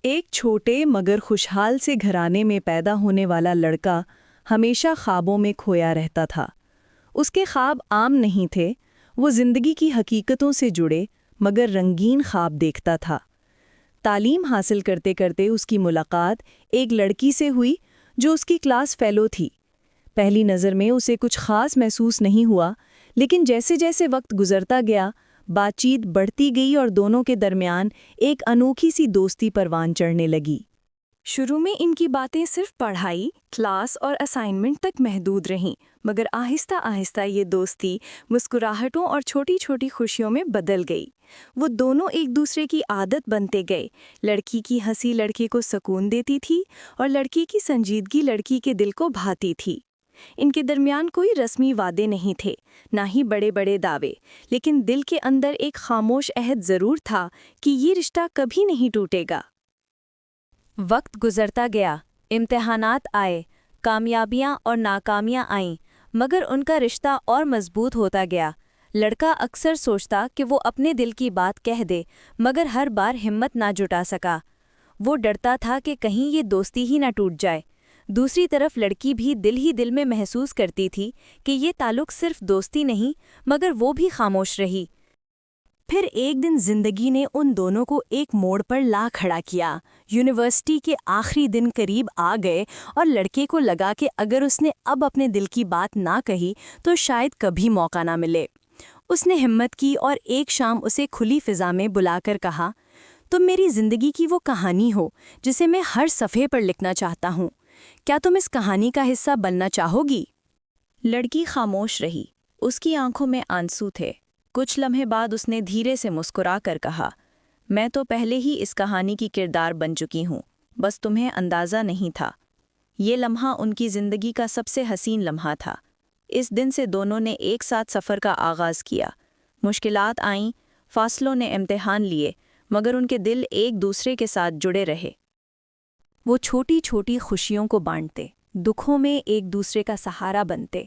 ایک چھوٹے مگر خوشحال سے گھرانے میں پیدا ہونے والا لڑکا ہمیشہ خوابوں میں کھویا رہتا تھا۔ اس کے خواب عام نہیں تھے، وہ زندگی کی حقیقتوں سے جڑے مگر رنگین خواب دیکھتا تھا۔ تعلیم حاصل کرتے کرتے اس کی ملاقات ایک لڑکی سے ہوئی جو اس کی کلاس فیلو تھی۔ پہلی نظر میں اسے کچھ خاص محسوس نہیں ہوا، لیکن جیسے جیسے وقت گزرتا گیا، بات چیت بڑھتی گئی اور دونوں کے درمیان ایک انوکھی سی دوستی پروان چڑھنے لگی۔ شروع میں ان کی باتیں صرف پڑھائی، کلاس اور اسائنمنٹ تک محدود رہیں، مگر آہستہ آہستہ یہ دوستی مسکراہٹوں اور چھوٹی چھوٹی خوشیوں میں بدل گئی۔ وہ دونوں ایک دوسرے کی عادت بنتے گئے۔ لڑکی کی ہنسی لڑکے کو سکون دیتی تھی اور لڑکی کی سنجیدگی لڑکی کے دل کو بھاتی تھی۔ ان کے درمیان کوئی رسمی وعدے نہیں تھے، نہ ہی بڑے بڑے دعوے، لیکن دل کے اندر ایک خاموش عہد ضرور تھا کہ یہ رشتہ کبھی نہیں ٹوٹے گا۔ وقت گزرتا گیا، امتحانات آئے، کامیابیاں اور ناکامیاں آئیں، مگر ان کا رشتہ اور مضبوط ہوتا گیا۔ لڑکا اکثر سوچتا کہ وہ اپنے دل کی بات کہہ دے، مگر ہر بار ہمت نہ جٹا سکا۔ وہ ڈرتا تھا کہ کہیں یہ دوستی ہی نہ ٹوٹ جائے۔ دوسری طرف لڑکی بھی دل میں محسوس کرتی تھی کہ یہ تعلق صرف دوستی نہیں، مگر وہ بھی خاموش رہی۔ پھر ایک دن زندگی نے ان دونوں کو ایک موڑ پر لا کھڑا کیا۔ یونیورسٹی کے آخری دن قریب آ گئے اور لڑکے کو لگا کہ اگر اس نے اب اپنے دل کی بات نہ کہی تو شاید کبھی موقع نہ ملے۔ اس نے ہمت کی اور ایک شام اسے کھلی فضا میں بلا کر کہا، تم میری زندگی کی وہ کہانی ہو جسے میں ہر صفحے پر لکھنا چاہتا ہوں، کیا تم اس کہانی کا حصہ بننا چاہو گی؟ لڑکی خاموش رہی، اس کی آنکھوں میں آنسو تھے۔ کچھ لمحے بعد اس نے دھیرے سے مسکرا کر کہا، میں تو پہلے ہی اس کہانی کی کردار بن چکی ہوں، بس تمہیں اندازہ نہیں تھا۔ یہ لمحہ ان کی زندگی کا سب سے حسین لمحہ تھا۔ اس دن سے دونوں نے ایک ساتھ سفر کا آغاز کیا۔ مشکلات آئیں، فاصلوں نے امتحان لیے، مگر ان کے دل ایک دوسرے کے ساتھ جڑے رہے۔ وہ چھوٹی چھوٹی خوشیوں کو بانٹتے، دکھوں میں ایک دوسرے کا سہارا بنتے۔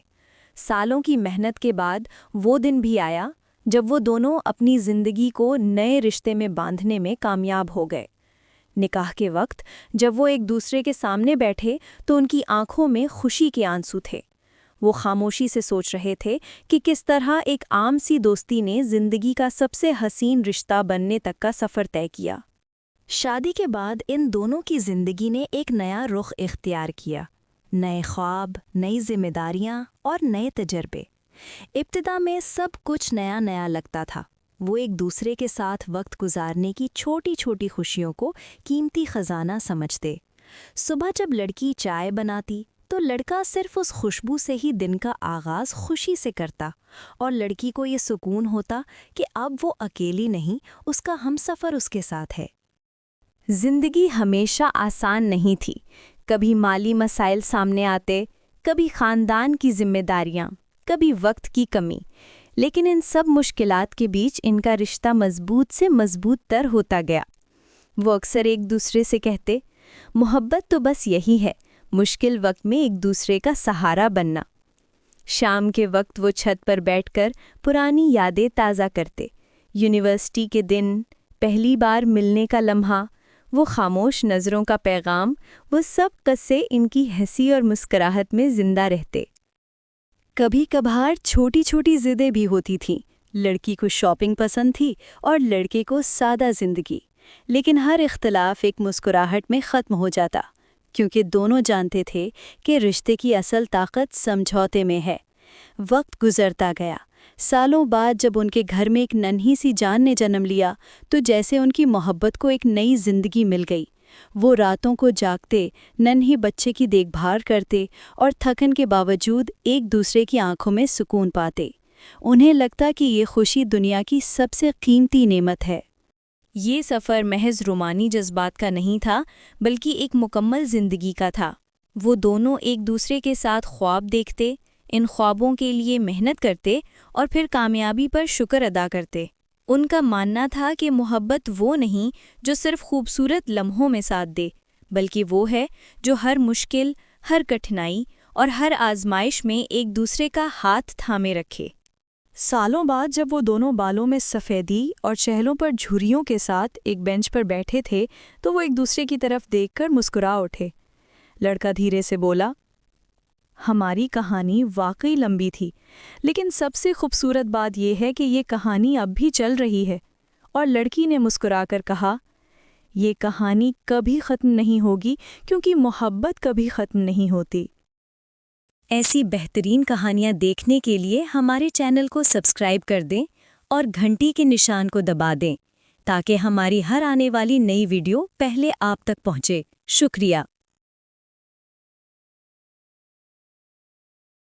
سالوں کی محنت کے بعد وہ دن بھی آیا جب وہ دونوں اپنی زندگی کو نئے رشتے میں باندھنے میں کامیاب ہو گئے۔ نکاح کے وقت جب وہ ایک دوسرے کے سامنے بیٹھے تو ان کی آنکھوں میں خوشی کے آنسو تھے۔ وہ خاموشی سے سوچ رہے تھے کہ کس طرح ایک عام سی دوستی نے زندگی کا سب سے حسین رشتہ بننے تک کا سفر طے کیا۔ شادی کے بعد ان دونوں کی زندگی نے ایک نیا رخ اختیار کیا، نئے خواب، نئی ذمہ داریاں اور نئے تجربے۔ ابتدا میں سب کچھ نیا نیا لگتا تھا۔ وہ ایک دوسرے کے ساتھ وقت گزارنے کی چھوٹی چھوٹی خوشیوں کو قیمتی خزانہ سمجھتے۔ صبح جب لڑکی چائے بناتی تو لڑکا صرف اس خوشبو سے ہی دن کا آغاز خوشی سے کرتا، اور لڑکی کو یہ سکون ہوتا کہ اب وہ اکیلی نہیں، اس کا ہمسفر اس کے ساتھ ہے۔ زندگی ہمیشہ آسان نہیں تھی، کبھی مالی مسائل سامنے آتے، کبھی خاندان کی ذمہ داریاں، کبھی وقت کی کمی، لیکن ان سب مشکلات کے بیچ ان کا رشتہ مضبوط سے مضبوط تر ہوتا گیا۔ وہ اکثر ایک دوسرے سے کہتے، محبت تو بس یہی ہے، مشکل وقت میں ایک دوسرے کا سہارا بننا۔ شام کے وقت وہ چھت پر بیٹھ کر پرانی یادیں تازہ کرتے، یونیورسٹی کے دن، پہلی بار ملنے کا لمحہ، وہ خاموش نظروں کا پیغام، وہ سب قصے ان کی ہنسی اور مسکراہٹ میں زندہ رہتے۔ کبھی کبھار چھوٹی چھوٹی ضدیں بھی ہوتی تھیں، لڑکی کو شاپنگ پسند تھی اور لڑکے کو سادہ زندگی، لیکن ہر اختلاف ایک مسکراہٹ میں ختم ہو جاتا، کیونکہ دونوں جانتے تھے کہ رشتے کی اصل طاقت سمجھوتے میں ہے۔ وقت گزرتا گیا، سالوں بعد جب ان کے گھر میں ایک ننھی سی جان نے جنم لیا تو جیسے ان کی محبت کو ایک نئی زندگی مل گئی۔ وہ راتوں کو جاگتے، ننھی بچے کی دیکھ بھال کرتے اور تھکن کے باوجود ایک دوسرے کی آنکھوں میں سکون پاتے۔ انہیں لگتا کہ یہ خوشی دنیا کی سب سے قیمتی نعمت ہے۔ یہ سفر محض رومانی جذبات کا نہیں تھا، بلکہ ایک مکمل زندگی کا تھا۔ وہ دونوں ایک دوسرے کے ساتھ خواب دیکھتے، ان خوابوں کے لیے محنت کرتے اور پھر کامیابی پر شکر ادا کرتے۔ ان کا ماننا تھا کہ محبت وہ نہیں جو صرف خوبصورت لمحوں میں ساتھ دے، بلکہ وہ ہے جو ہر مشکل، ہر کٹھنائی اور ہر آزمائش میں ایک دوسرے کا ہاتھ تھامے رکھے۔ سالوں بعد جب وہ دونوں بالوں میں سفیدی اور چہلوں پر جھریوں کے ساتھ ایک بینچ پر بیٹھے تھے تو وہ ایک دوسرے کی طرف دیکھ کر مسکرا اٹھے۔ لڑکا دھیرے سے بولا، ہماری کہانی واقعی لمبی تھی، لیکن سب سے خوبصورت بات یہ ہے کہ یہ کہانی اب بھی چل رہی ہے۔ اور لڑکی نے مسکرا کر کہا، یہ کہانی کبھی ختم نہیں ہوگی کیونکہ محبت کبھی ختم نہیں ہوتی۔ ایسی بہترین کہانیاں دیکھنے کے لیے ہمارے چینل کو سبسکرائب کر دیں اور گھنٹی کے نشان کو دبا دیں تاکہ ہماری ہر آنے والی نئی ویڈیو پہلے آپ تک پہنچے۔ شکریہ۔